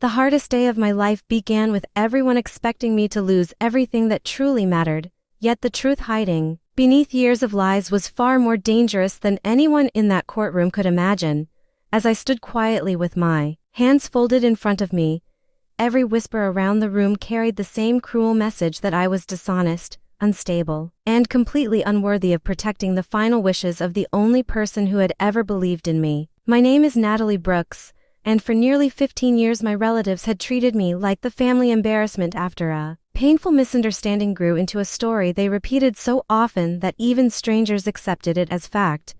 The hardest day of my life began with everyone expecting me to lose everything that truly mattered, yet the truth hiding beneath years of lies was far more dangerous than anyone in that courtroom could imagine. As I stood quietly with my hands folded in front of me, every whisper around the room carried the same cruel message that I was dishonest, unstable, and completely unworthy of protecting the final wishes of the only person who had ever believed in me. My name is Natalie Brooks, and for nearly 15 years my relatives had treated me like the family embarrassment after a painful misunderstanding grew into a story they repeated so often that even strangers accepted it as fact.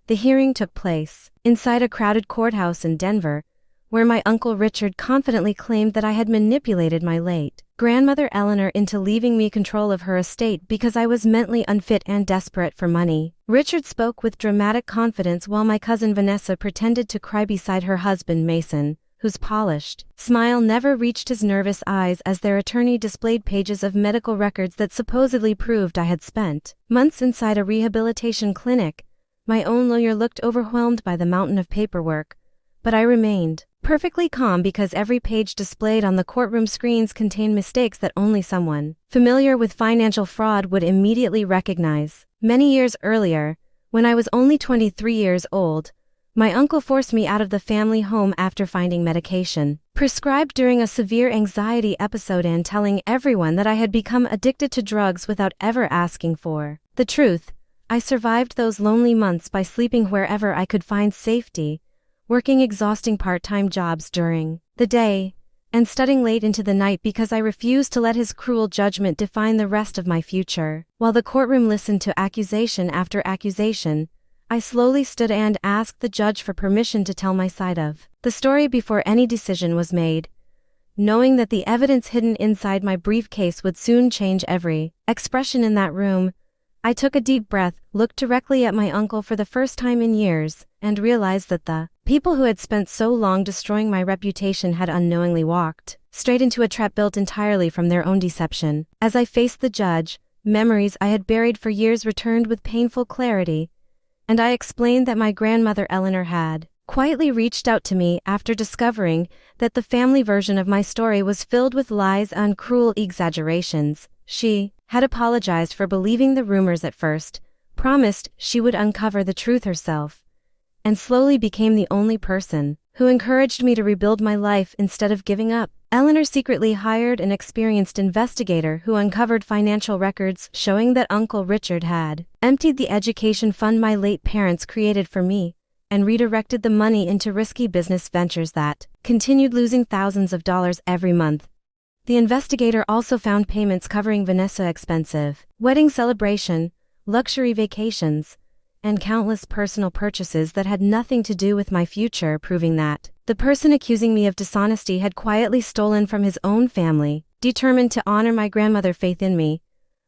The hearing took place inside a crowded courthouse in Denver, where my uncle Richard confidently claimed that I had manipulated my late grandmother Eleanor into leaving me control of her estate because I was mentally unfit and desperate for money. Richard spoke with dramatic confidence while my cousin Vanessa pretended to cry beside her husband Mason, whose polished smile never reached his nervous eyes as their attorney displayed pages of medical records that supposedly proved I had spent months inside a rehabilitation clinic. My own lawyer looked overwhelmed by the mountain of paperwork, but I remained perfectly calm because every page displayed on the courtroom screens contained mistakes that only someone familiar with financial fraud would immediately recognize. Many years earlier, when I was only 23 years old, my uncle forced me out of the family home after finding medication prescribed during a severe anxiety episode and telling everyone that I had become addicted to drugs without ever asking for the truth. I survived those lonely months by sleeping wherever I could find safety, working exhausting part-time jobs during the day, and studying late into the night because I refused to let his cruel judgment define the rest of my future. While the courtroom listened to accusation after accusation, I slowly stood and asked the judge for permission to tell my side of the story before any decision was made, knowing that the evidence hidden inside my briefcase would soon change every expression in that room. I took a deep breath, looked directly at my uncle for the first time in years, and realized that the people who had spent so long destroying my reputation had unknowingly walked straight into a trap built entirely from their own deception. As I faced the judge, memories I had buried for years returned with painful clarity, and I explained that my grandmother Eleanor had quietly reached out to me after discovering that the family version of my story was filled with lies and cruel exaggerations. She had apologized for believing the rumors at first, promised she would uncover the truth herself, and slowly became the only person who encouraged me to rebuild my life instead of giving up. Eleanor secretly hired an experienced investigator who uncovered financial records showing that Uncle Richard had emptied the education fund my late parents created for me and redirected the money into risky business ventures that continued losing thousands of dollars every month. The investigator also found payments covering Vanessa's expensive wedding celebration, luxury vacations, and countless personal purchases that had nothing to do with my future, proving that the person accusing me of dishonesty had quietly stolen from his own family. Determined to honor my grandmother's faith in me,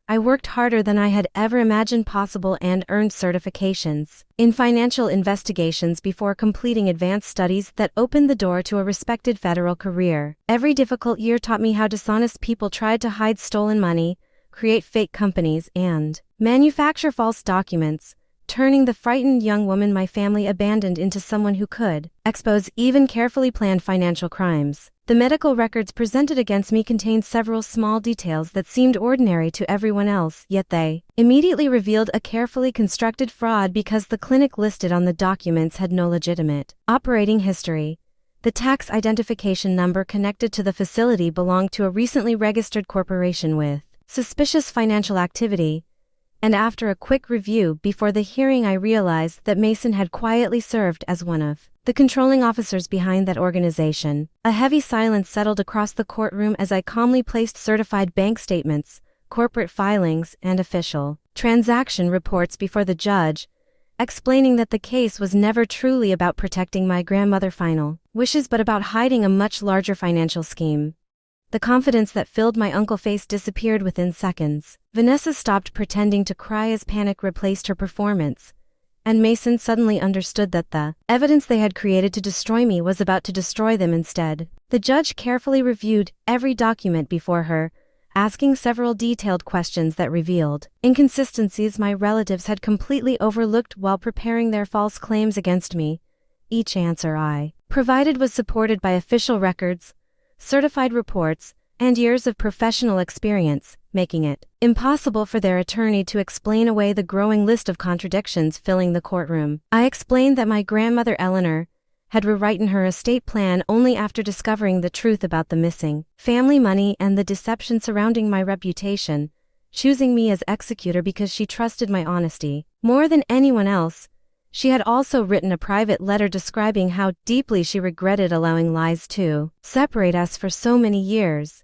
I worked harder than I had ever imagined possible and earned certifications in financial investigations before completing advanced studies that opened the door to a respected federal career. Every difficult year taught me how dishonest people tried to hide stolen money, create fake companies, and manufacture false documents, turning the frightened young woman my family abandoned into someone who could expose even carefully planned financial crimes. The medical records presented against me contained several small details that seemed ordinary to everyone else, yet they immediately revealed a carefully constructed fraud because the clinic listed on the documents had no legitimate operating history. The tax identification number connected to the facility belonged to a recently registered corporation with suspicious financial activity, and after a quick review before the hearing I realized that Mason had quietly served as one of the controlling officers behind that organization. A heavy silence settled across the courtroom as I calmly placed certified bank statements, corporate filings, and official transaction reports before the judge, explaining that the case was never truly about protecting my grandmother's final wishes but about hiding a much larger financial scheme. The confidence that filled my uncle's face disappeared within seconds. Vanessa stopped pretending to cry as panic replaced her performance, and Mason suddenly understood that the evidence they had created to destroy me was about to destroy them instead. The judge carefully reviewed every document before her, asking several detailed questions that revealed inconsistencies my relatives had completely overlooked while preparing their false claims against me. Each answer I provided was supported by official records, certified reports, and years of professional experience, making it impossible for their attorney to explain away the growing list of contradictions filling the courtroom. I explained that my grandmother Eleanor had rewritten her estate plan only after discovering the truth about the missing family money and the deception surrounding my reputation, choosing me as executor because she trusted my honesty more than anyone else. She had also written a private letter describing how deeply she regretted allowing lies to separate us for so many years,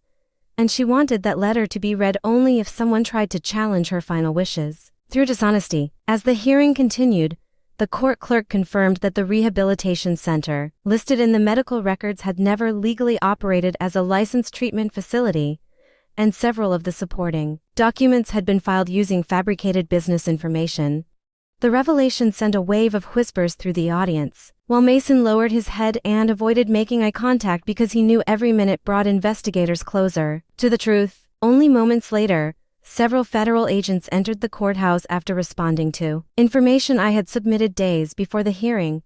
and she wanted that letter to be read only if someone tried to challenge her final wishes through dishonesty. As the hearing continued, the court clerk confirmed that the rehabilitation center, listed in the medical records, had never legally operated as a licensed treatment facility, and several of the supporting documents had been filed using fabricated business information. The revelation sent a wave of whispers through the audience, while Mason lowered his head and avoided making eye contact because he knew every minute brought investigators closer to the truth. Only moments later, several federal agents entered the courthouse after responding to information I had submitted days before the hearing,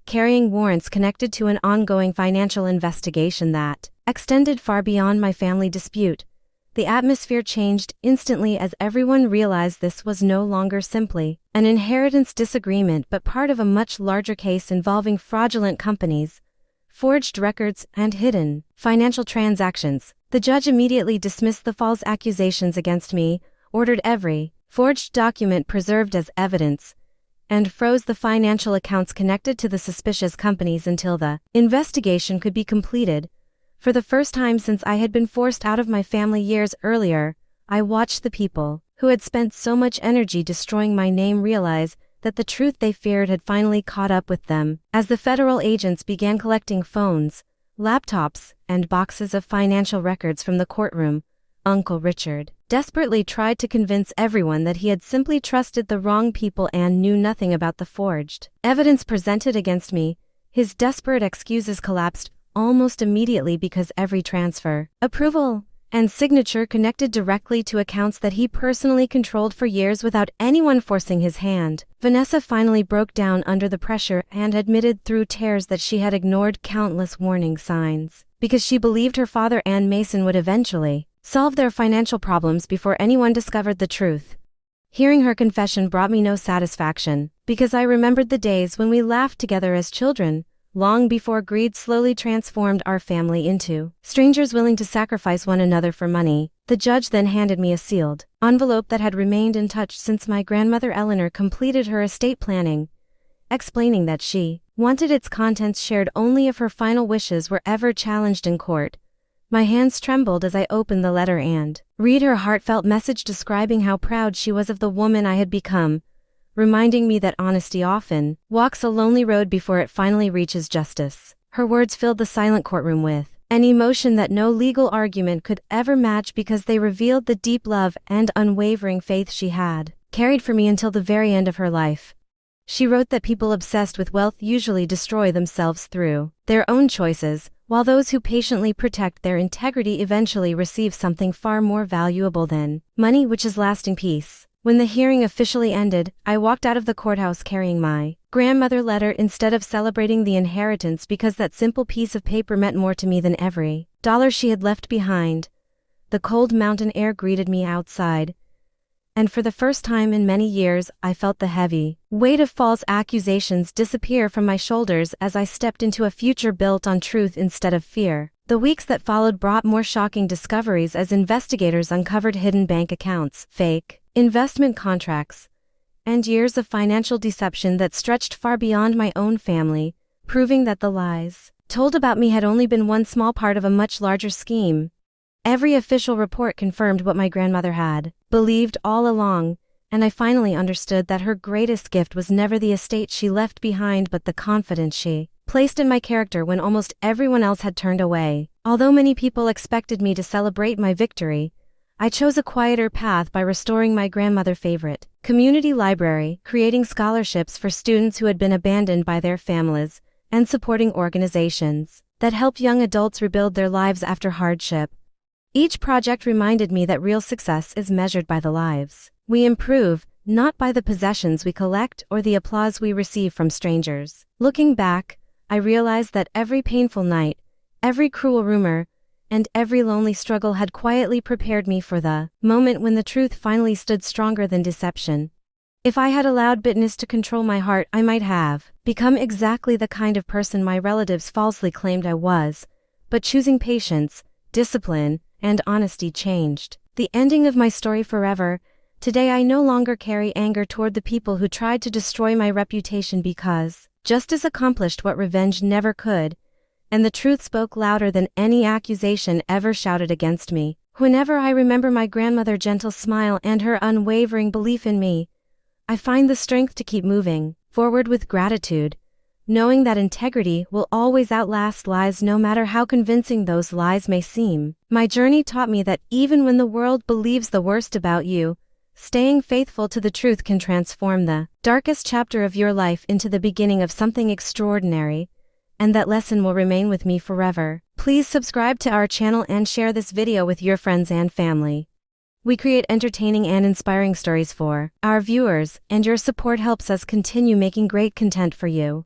carrying warrants connected to an ongoing financial investigation that extended far beyond my family dispute. The atmosphere changed instantly as everyone realized this was no longer simply an inheritance disagreement but part of a much larger case involving fraudulent companies, forged records, and hidden financial transactions. The judge immediately dismissed the false accusations against me, ordered every forged document preserved as evidence, and froze the financial accounts connected to the suspicious companies until the investigation could be completed. For the first time since I had been forced out of my family years earlier, I watched the people who had spent so much energy destroying my name realize that the truth they feared had finally caught up with them. As the federal agents began collecting phones, laptops, and boxes of financial records from the courtroom, Uncle Richard desperately tried to convince everyone that he had simply trusted the wrong people and knew nothing about the forged evidence presented against me. His desperate excuses collapsed almost immediately because every transfer, approval, and signature connected directly to accounts that he personally controlled for years without anyone forcing his hand. Vanessa finally broke down under the pressure and admitted through tears that she had ignored countless warning signs because she believed her father and Mason would eventually solve their financial problems before anyone discovered the truth. Hearing her confession brought me no satisfaction because I remembered the days when we laughed together as children, long before greed slowly transformed our family into strangers willing to sacrifice one another for money. The judge then handed me a sealed envelope that had remained untouched since my grandmother Eleanor completed her estate planning, explaining that she wanted its contents shared only if her final wishes were ever challenged in court. My hands trembled as I opened the letter and read her heartfelt message describing how proud she was of the woman I had become, reminding me that honesty often walks a lonely road before it finally reaches justice. Her words filled the silent courtroom with an emotion that no legal argument could ever match because they revealed the deep love and unwavering faith she had carried for me until the very end of her life. She wrote that people obsessed with wealth usually destroy themselves through their own choices, while those who patiently protect their integrity eventually receive something far more valuable than money, which is lasting peace. When the hearing officially ended, I walked out of the courthouse carrying my grandmother letter instead of celebrating the inheritance because that simple piece of paper meant more to me than every dollar she had left behind. The cold mountain air greeted me outside, and for the first time in many years I felt the heavy weight of false accusations disappear from my shoulders as I stepped into a future built on truth instead of fear. The weeks that followed brought more shocking discoveries as investigators uncovered hidden bank accounts, fake investment contracts, and years of financial deception that stretched far beyond my own family, proving that the lies told about me had only been one small part of a much larger scheme. Every official report confirmed what my grandmother had believed all along, and I finally understood that her greatest gift was never the estate she left behind but the confidence she placed in my character when almost everyone else had turned away. Although many people expected me to celebrate my victory, I chose a quieter path by restoring my grandmother's favorite community library, creating scholarships for students who had been abandoned by their families, and supporting organizations that help young adults rebuild their lives after hardship. Each project reminded me that real success is measured by the lives we improve, not by the possessions we collect or the applause we receive from strangers. Looking back, I realized that every painful night, every cruel rumor, and every lonely struggle had quietly prepared me for the moment when the truth finally stood stronger than deception. If I had allowed bitterness to control my heart, I might have become exactly the kind of person my relatives falsely claimed I was. But choosing patience, discipline, and honesty changed the ending of my story forever. Today I no longer carry anger toward the people who tried to destroy my reputation, because justice accomplished what revenge never could, and the truth spoke louder than any accusation ever shouted against me. Whenever I remember my grandmother's gentle smile and her unwavering belief in me, I find the strength to keep moving forward with gratitude, knowing that integrity will always outlast lies, no matter how convincing those lies may seem. My journey taught me that even when the world believes the worst about you, staying faithful to the truth can transform the darkest chapter of your life into the beginning of something extraordinary, and that lesson will remain with me forever. Please subscribe to our channel and share this video with your friends and family. We create entertaining and inspiring stories for our viewers, and your support helps us continue making great content for you.